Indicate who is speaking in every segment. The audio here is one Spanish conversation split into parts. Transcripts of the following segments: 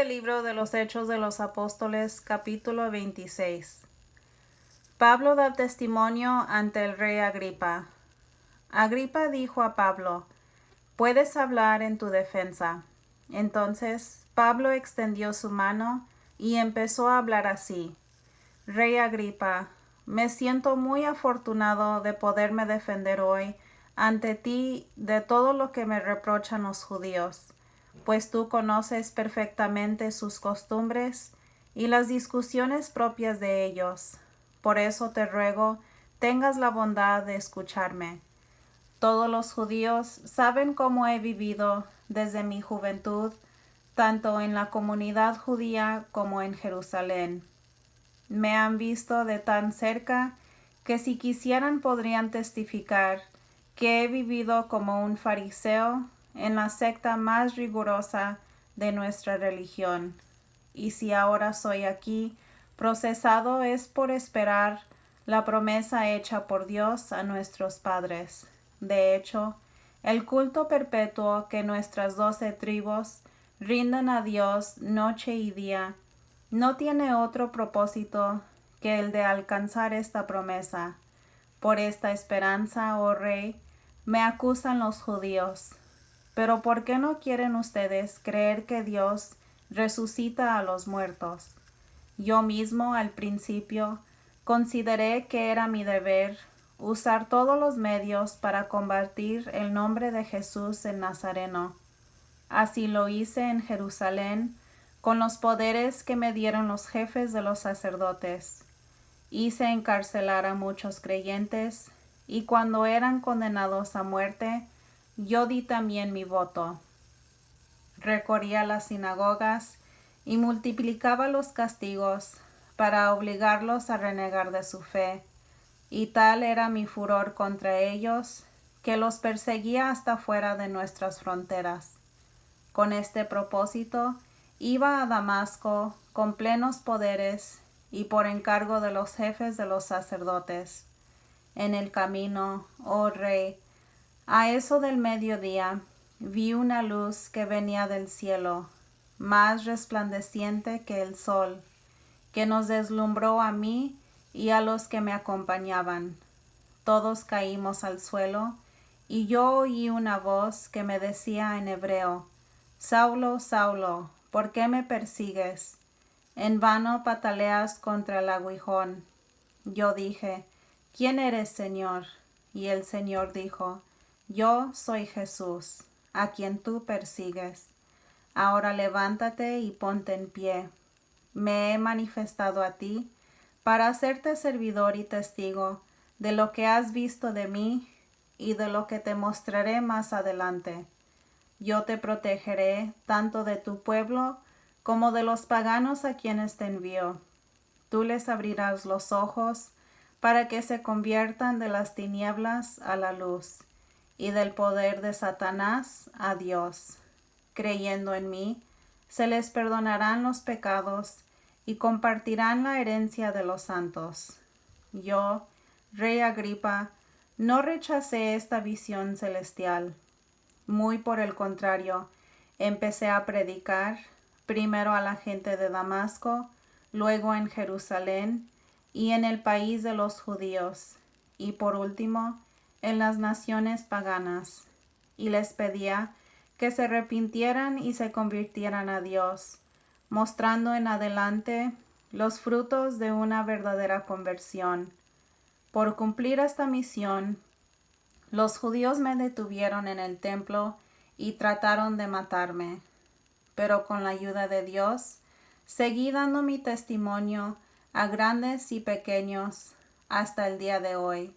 Speaker 1: del libro de los Hechos de los Apóstoles, capítulo 26. Pablo da testimonio ante el rey Agripa. Agripa dijo a Pablo: «Puedes hablar en tu defensa». Entonces Pablo extendió su mano y empezó a hablar así: «Rey Agripa, me siento muy afortunado de poderme defender hoy ante ti de todo lo que me reprochan los judíos, pues tú conoces perfectamente sus costumbres y las discusiones propias de ellos. Por eso te ruego tengas la bondad de escucharme. Todos los judíos saben cómo he vivido desde mi juventud, tanto en la comunidad judía como en Jerusalén. Me han visto de tan cerca que si quisieran podrían testificar que he vivido como un fariseo en la secta más rigurosa de nuestra religión. Y si ahora soy aquí procesado es por esperar la promesa hecha por Dios a nuestros padres. De hecho, el culto perpetuo que nuestras 12 tribus rinden a Dios noche y día no tiene otro propósito que el de alcanzar esta promesa. Por esta esperanza, oh Rey, me acusan los judíos. Pero ¿por qué no quieren ustedes creer que Dios resucita a los muertos? Yo mismo al principio consideré que era mi deber usar todos los medios para combatir el nombre de Jesús el Nazareno. Así lo hice en Jerusalén con los poderes que me dieron los jefes de los sacerdotes. Hice encarcelar a muchos creyentes, y cuando eran condenados a muerte, yo di también mi voto. Recorría las sinagogas y multiplicaba los castigos para obligarlos a renegar de su fe, y tal era mi furor contra ellos que los perseguía hasta fuera de nuestras fronteras. Con este propósito iba a Damasco con plenos poderes y por encargo de los jefes de los sacerdotes. En el camino, oh Rey, a eso del mediodía, vi una luz que venía del cielo, más resplandeciente que el sol, que nos deslumbró a mí y a los que me acompañaban. Todos caímos al suelo, y yo oí una voz que me decía en hebreo: «Saulo, Saulo, ¿por qué me persigues? En vano pataleas contra el aguijón». Yo dije: «¿Quién eres, Señor?». Y el Señor dijo: «Yo soy Jesús, a quien tú persigues. Ahora levántate y ponte en pie. Me he manifestado a ti para hacerte servidor y testigo de lo que has visto de mí y de lo que te mostraré más adelante. Yo te protegeré tanto de tu pueblo como de los paganos a quienes te envío. Tú les abrirás los ojos para que se conviertan de las tinieblas a la luz y del poder de Satanás a Dios. Creyendo en mí, se les perdonarán los pecados y compartirán la herencia de los santos». Yo, Rey Agripa, no rechacé esta visión celestial. Muy por el contrario, empecé a predicar, primero a la gente de Damasco, luego en Jerusalén y en el país de los judíos, y por último en las naciones paganas, y les pedía que se arrepintieran y se convirtieran a Dios, mostrando en adelante los frutos de una verdadera conversión. Por cumplir esta misión, los judíos me detuvieron en el templo y trataron de matarme, pero con la ayuda de Dios seguí dando mi testimonio a grandes y pequeños hasta el día de hoy.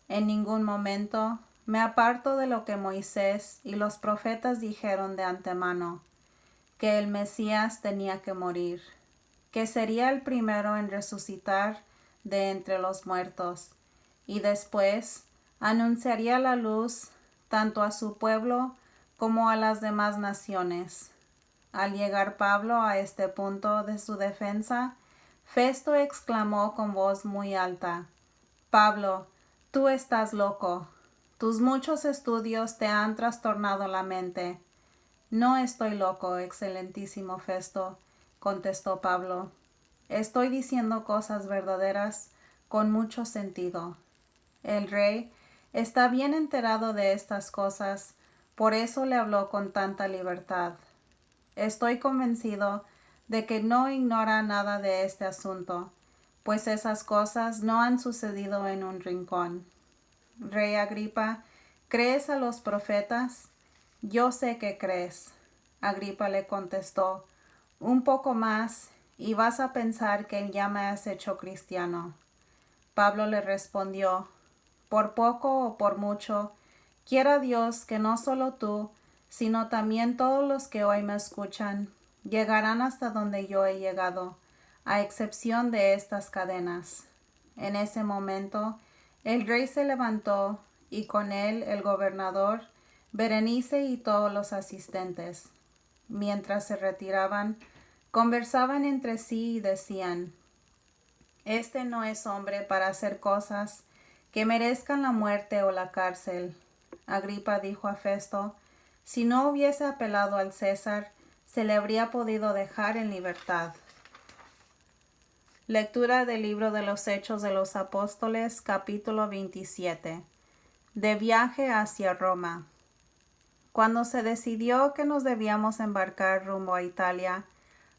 Speaker 1: En ningún momento me aparto de lo que Moisés y los profetas dijeron de antemano: que el Mesías tenía que morir, que sería el primero en resucitar de entre los muertos, y después anunciaría la luz tanto a su pueblo como a las demás naciones. Al llegar Pablo a este punto de su defensa, Festo exclamó con voz muy alta: «Pablo, tú estás loco. Tus muchos estudios te han trastornado la mente. No estoy loco, excelentísimo Festo, contestó Pablo. Estoy diciendo cosas verdaderas con mucho sentido. El rey está bien enterado de estas cosas, por eso le habló con tanta libertad. Estoy convencido de que no ignora nada de este asunto, pues esas cosas no han sucedido en un rincón. Rey Agripa, ¿crees a los profetas? Yo sé que crees. Agripa le contestó, un poco más y vas a pensar que ya me has hecho cristiano. Pablo le respondió, por poco o por mucho, quiera Dios que no solo tú, sino también todos los que hoy me escuchan, llegarán hasta donde yo he llegado, a excepción de estas cadenas. En ese momento, el rey se levantó y con él el gobernador, Berenice y todos los asistentes. Mientras se retiraban, conversaban entre sí y decían, este no es hombre para hacer cosas que merezcan la muerte o la cárcel. Agripa dijo a Festo, si no hubiese apelado al César, se le habría podido dejar en libertad. Lectura del libro de los Hechos de los Apóstoles, capítulo 27. De viaje hacia Roma. Cuando se decidió que nos debíamos embarcar rumbo a Italia,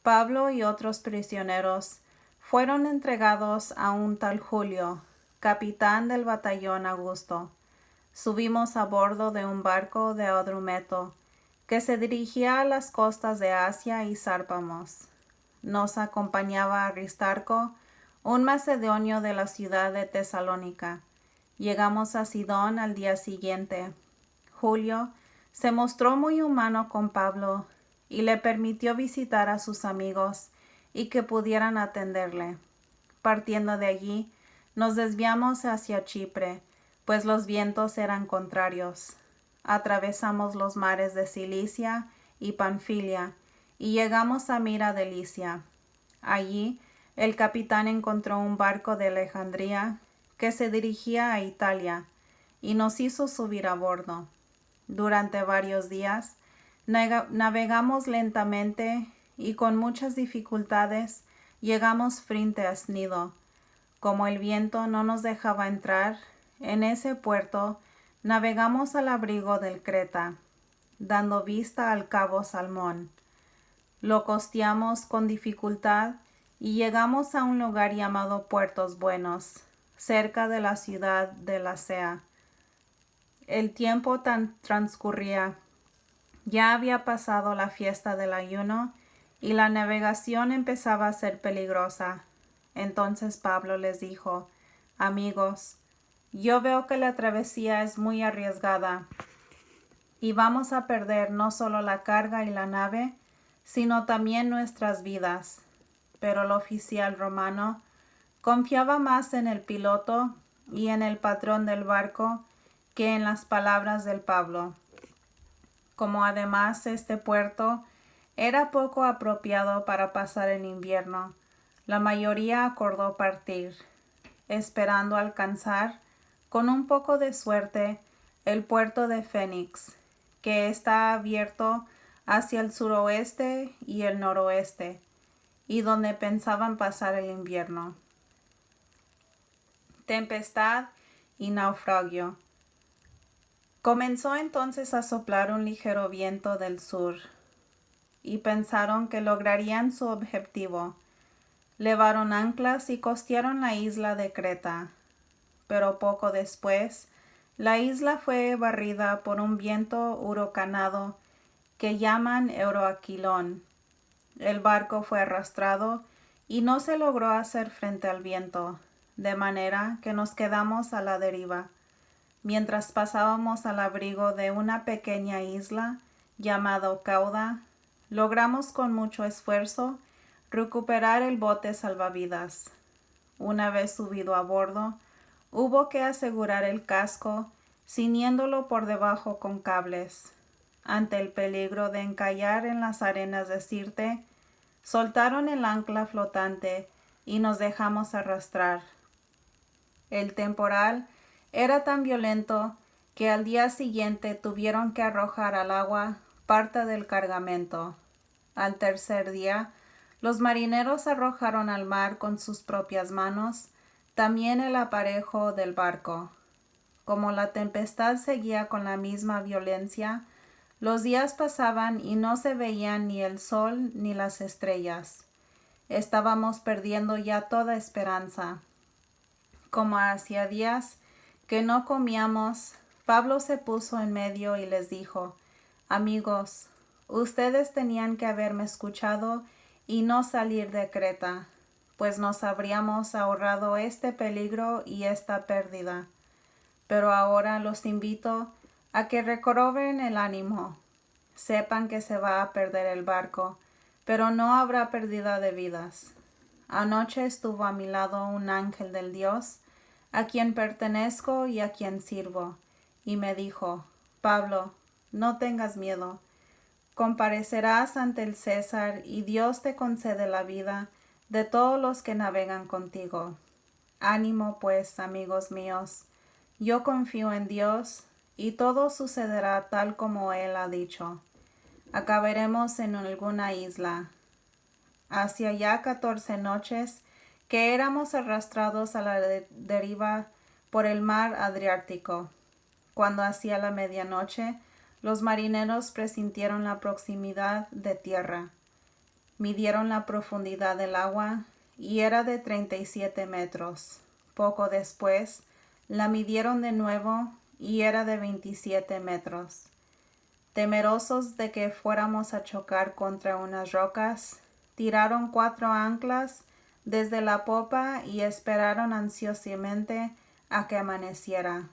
Speaker 1: Pablo y otros prisioneros fueron entregados a un tal Julio, capitán del batallón Augusto. Subimos a bordo de un barco de Adrumeto, que se dirigía a las costas de Asia y zárpamos. Nos acompañaba Aristarco, un macedonio de la ciudad de Tesalónica. Llegamos a Sidón al día siguiente. Julio se mostró muy humano con Pablo y le permitió visitar a sus amigos y que pudieran atenderle. Partiendo de allí, nos desviamos hacia Chipre, pues los vientos eran contrarios. Atravesamos los mares de Cilicia y Panfilia y llegamos a Mira de Licia. Allí, el capitán encontró un barco de Alejandría que se dirigía a Italia y nos hizo subir a bordo. Durante varios días, navegamos lentamente y con muchas dificultades llegamos frente a Snido. Como el viento no nos dejaba entrar en ese puerto, navegamos al abrigo del Creta, dando vista al cabo Salmón. Lo costeamos con dificultad y llegamos a un lugar llamado Puertos Buenos, cerca de la ciudad de Lasea. El tiempo transcurría. Ya había pasado la fiesta del ayuno y la navegación empezaba a ser peligrosa. Entonces Pablo les dijo, amigos, yo veo que la travesía es muy arriesgada y vamos a perder no solo la carga y la nave, sino también nuestras vidas. Pero el oficial romano confiaba más en el piloto y en el patrón del barco que en las palabras del Pablo. Como además este puerto era poco apropiado para pasar el invierno, la mayoría acordó partir, esperando alcanzar, con un poco de suerte, el puerto de Fénix, que está abierto hacia el suroeste y el noroeste, y donde pensaban pasar el invierno. Tempestad y naufragio. Comenzó entonces a soplar un ligero viento del sur, y pensaron que lograrían su objetivo. Levaron anclas y costearon la isla de Creta. Pero poco después, la isla fue barrida por un viento huracanado que llaman Euroaquilón. El barco fue arrastrado y no se logró hacer frente al viento, de manera que nos quedamos a la deriva. Mientras pasábamos al abrigo de una pequeña isla llamada Cauda, logramos con mucho esfuerzo recuperar el bote salvavidas. Una vez subido a bordo, hubo que asegurar el casco, ciñéndolo por debajo con cables. Ante el peligro de encallar en las arenas de Sirte, soltaron el ancla flotante y nos dejamos arrastrar. El temporal era tan violento que al día siguiente tuvieron que arrojar al agua parte del cargamento. Al tercer día, los marineros arrojaron al mar con sus propias manos también el aparejo del barco. Como la tempestad seguía con la misma violencia, los días pasaban y no se veían ni el sol ni las estrellas. Estábamos perdiendo ya toda esperanza. Como hacía días que no comíamos, Pablo se puso en medio y les dijo: Amigos, ustedes tenían que haberme escuchado y no salir de Creta, pues nos habríamos ahorrado este peligro y esta pérdida. Pero ahora los invito a que recobren el ánimo. Sepan que se va a perder el barco, pero no habrá pérdida de vidas. Anoche estuvo a mi lado un ángel del Dios, a quien pertenezco y a quien sirvo, y me dijo: Pablo, no tengas miedo. Comparecerás ante el César y Dios te concede la vida de todos los que navegan contigo. Ánimo pues, amigos míos, yo confío en Dios y todo sucederá tal como Él ha dicho. Acabaremos en alguna isla. Hacía ya 14 noches que éramos arrastrados a la deriva por el mar Adriático. Cuando hacía la medianoche, los marineros presintieron la proximidad de tierra. Midieron la profundidad del agua y era de 37 metros. Poco después, la midieron de nuevo y era de 27 metros. Temerosos de que fuéramos a chocar contra unas rocas, tiraron 4 anclas desde la popa y esperaron ansiosamente a que amaneciera.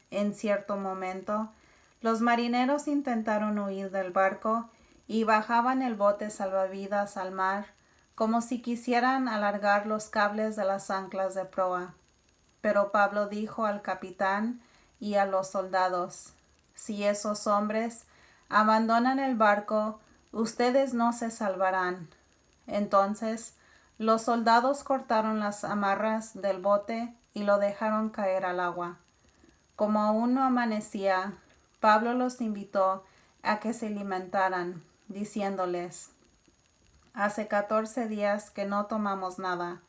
Speaker 1: En cierto momento, los marineros intentaron huir del barco y bajaban el bote salvavidas al mar, como si quisieran alargar los cables de las anclas de proa. Pero Pablo dijo al capitán y a los soldados: Si esos hombres abandonan el barco, ustedes no se salvarán. Entonces los soldados cortaron las amarras del bote y lo dejaron caer al agua. Como aún no amanecía, Pablo los invitó a que se alimentaran, diciéndoles: Hace 14 días que no tomamos nada,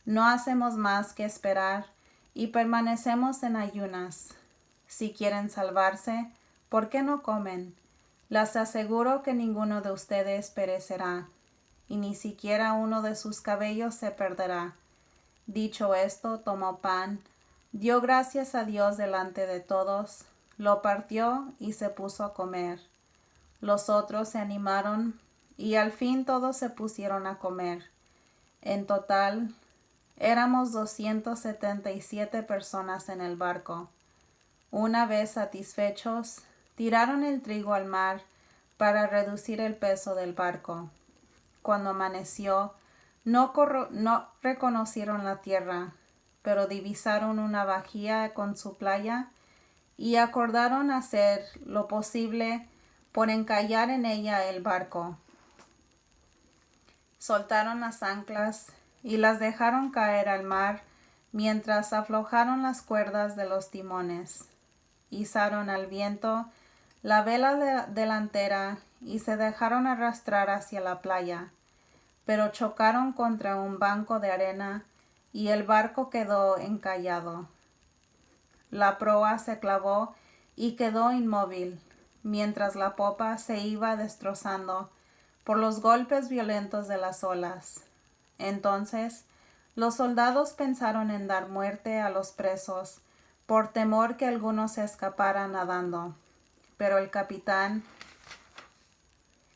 Speaker 1: no hacemos más que esperar y permanecemos en ayunas. Si quieren salvarse, ¿por qué no comen? Les aseguro que ninguno de ustedes perecerá, y ni siquiera uno de sus cabellos se perderá. Dicho esto, tomó pan, dio gracias a Dios delante de todos, lo partió y se puso a comer. Los otros se animaron y al fin todos se pusieron a comer. En total, éramos 277 personas en el barco. Una vez satisfechos, tiraron el trigo al mar para reducir el peso del barco. Cuando amaneció, no reconocieron la tierra, pero divisaron una bahía con su playa y acordaron hacer lo posible por encallar en ella el barco. Soltaron las anclas y las dejaron caer al mar mientras aflojaron las cuerdas de los timones. Izaron al viento la vela delantera y se dejaron arrastrar hacia la playa, pero chocaron contra un banco de arena y el barco quedó encallado. La proa se clavó y quedó inmóvil, mientras la popa se iba destrozando por los golpes violentos de las olas. Entonces los soldados pensaron en dar muerte a los presos, por temor que alguno se escapara nadando. Pero el capitán,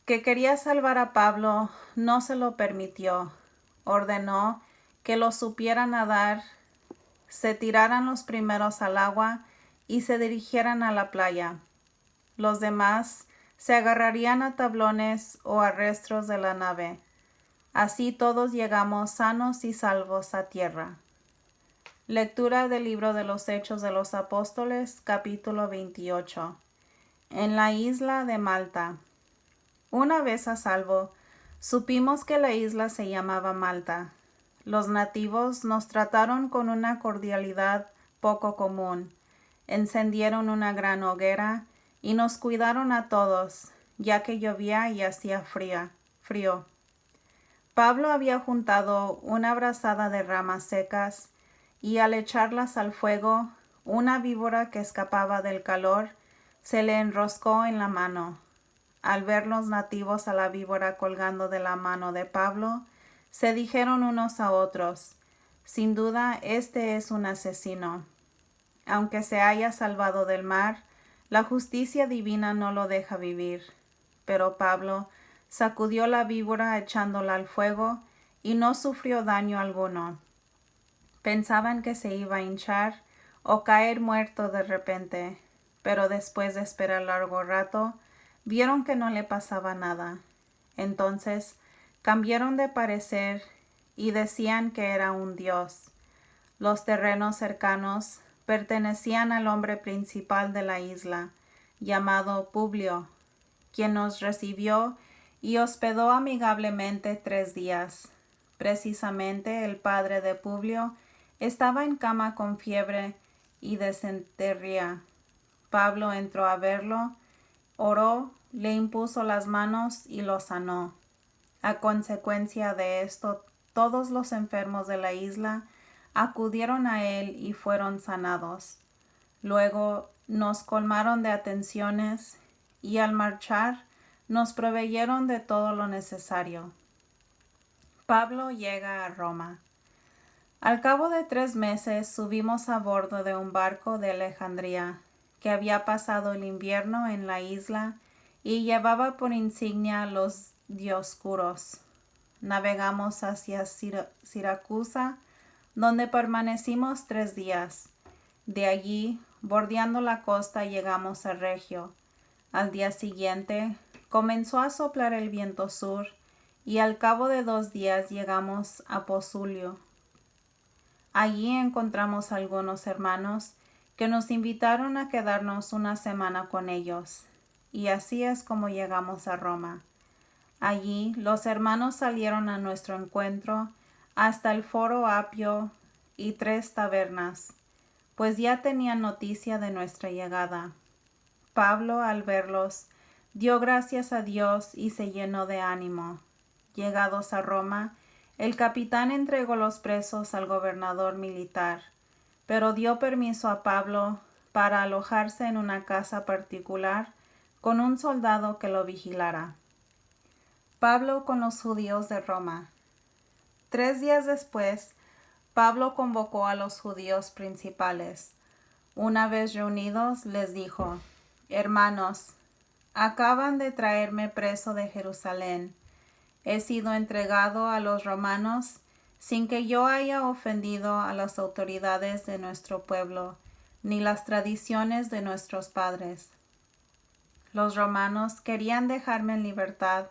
Speaker 1: que quería salvar a Pablo, no se lo permitió. Ordenó que los supieran nadar, se tiraran los primeros al agua y se dirigieran a la playa. Los demás se agarrarían a tablones o a rastros de la nave. Así todos llegamos sanos y salvos a tierra. Lectura del libro de los Hechos de los Apóstoles, capítulo 28. En la isla de Malta. Una vez a salvo, supimos que la isla se llamaba Malta. Los nativos nos trataron con una cordialidad poco común. Encendieron una gran hoguera y nos cuidaron a todos, ya que llovía y hacía frío. Pablo había juntado una brazada de ramas secas, y al echarlas al fuego, una víbora que escapaba del calor se le enroscó en la mano. Al ver los nativos a la víbora colgando de la mano de Pablo, se dijeron unos a otros: «Sin duda, este es un asesino». Aunque se haya salvado del mar, la justicia divina no lo deja vivir. Pero Pablo sacudió la víbora echándola al fuego y no sufrió daño alguno. Pensaban que se iba a hinchar o caer muerto de repente, pero después de esperar largo rato, vieron que no le pasaba nada. Entonces cambiaron de parecer y decían que era un dios. Los terrenos cercanos pertenecían al hombre principal de la isla, llamado Publio, quien nos recibió y hospedó amigablemente 3 días. Precisamente el padre de Publio estaba en cama con fiebre y disentería. Pablo entró a verlo, oró, le impuso las manos y lo sanó. A consecuencia de esto, todos los enfermos de la isla acudieron a él y fueron sanados. Luego nos colmaron de atenciones y al marchar nos proveyeron de todo lo necesario. Pablo llega a Roma. Al cabo de 3 meses subimos a bordo de un barco de Alejandría, que había pasado el invierno en la isla y llevaba por insignia los Dioscuros. Navegamos hacia Siracusa, donde permanecimos 3 días. De allí, bordeando la costa, llegamos a Regio. Al día siguiente, comenzó a soplar el viento sur, y al cabo de 2 días llegamos a Posulio. Allí encontramos algunos hermanos que nos invitaron a quedarnos una semana con ellos, y así es como llegamos a Roma. Allí los hermanos salieron a nuestro encuentro hasta el Foro Apio y 3 tabernas, pues ya tenían noticia de nuestra llegada. Pablo, al verlos, dio gracias a Dios y se llenó de ánimo. Llegados a Roma, el capitán entregó los presos al gobernador militar, pero dio permiso a Pablo para alojarse en una casa particular con un soldado que lo vigilara. Pablo con los judíos de Roma. 3 días después, Pablo convocó a los judíos principales. Una vez reunidos, les dijo: «Hermanos, acaban de traerme preso de Jerusalén. He sido entregado a los romanos sin que yo haya ofendido a las autoridades de nuestro pueblo, ni las tradiciones de nuestros padres. Los romanos querían dejarme en libertad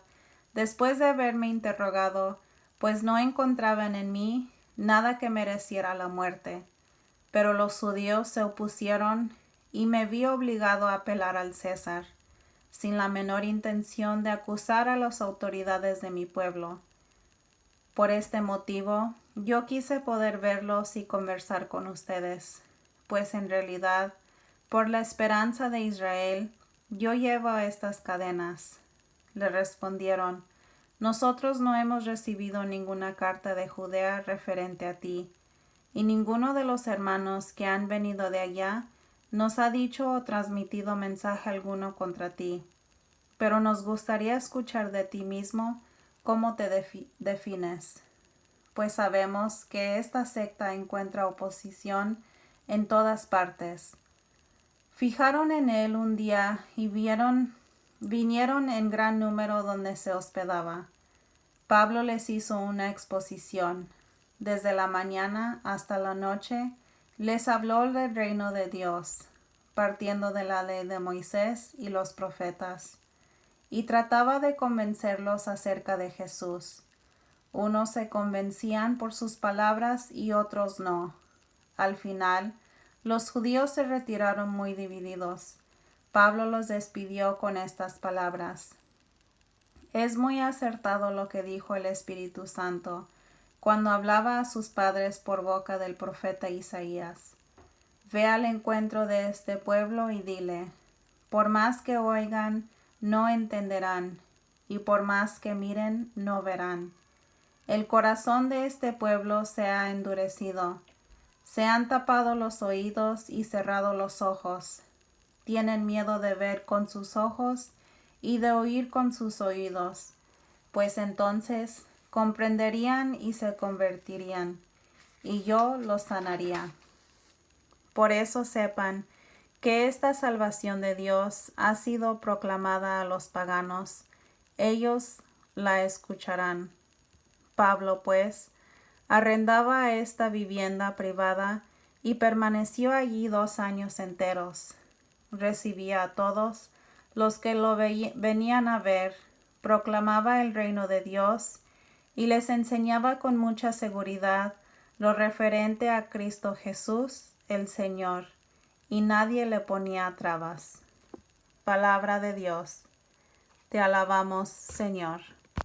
Speaker 1: después de haberme interrogado, pues no encontraban en mí nada que mereciera la muerte. Pero los judíos se opusieron y me vi obligado a apelar al César, sin la menor intención de acusar a las autoridades de mi pueblo. Por este motivo, yo quise poder verlos y conversar con ustedes, pues en realidad, por la esperanza de Israel, yo llevo estas cadenas». Le respondieron: «Nosotros no hemos recibido ninguna carta de Judea referente a ti, y ninguno de los hermanos que han venido de allá nos ha dicho o transmitido mensaje alguno contra ti. Pero nos gustaría escuchar de ti mismo cómo te defines, pues sabemos que esta secta encuentra oposición en todas partes». Fijaron en él un día y vinieron en gran número donde se hospedaba. Pablo les hizo una exposición. Desde la mañana hasta la noche les habló del reino de Dios, partiendo de la ley de Moisés y los profetas, y trataba de convencerlos acerca de Jesús. Unos se convencían por sus palabras y otros no. Al final, los judíos se retiraron muy divididos. Pablo los despidió con estas palabras: «Es muy acertado lo que dijo el Espíritu Santo cuando hablaba a sus padres por boca del profeta Isaías. Ve al encuentro de este pueblo y dile: por más que oigan, no entenderán, y por más que miren, no verán. El corazón de este pueblo se ha endurecido. Se han tapado los oídos y cerrado los ojos. Tienen miedo de ver con sus ojos y de oír con sus oídos, pues entonces comprenderían y se convertirían, y yo los sanaría. Por eso sepan que esta salvación de Dios ha sido proclamada a los paganos. Ellos la escucharán. Pablo, pues, arrendaba esta vivienda privada y permaneció allí 2 años enteros. Recibía a todos los que lo venían a ver, proclamaba el reino de Dios y les enseñaba con mucha seguridad lo referente a Cristo Jesús, el Señor, y nadie le ponía trabas. Palabra de Dios. Te alabamos, Señor.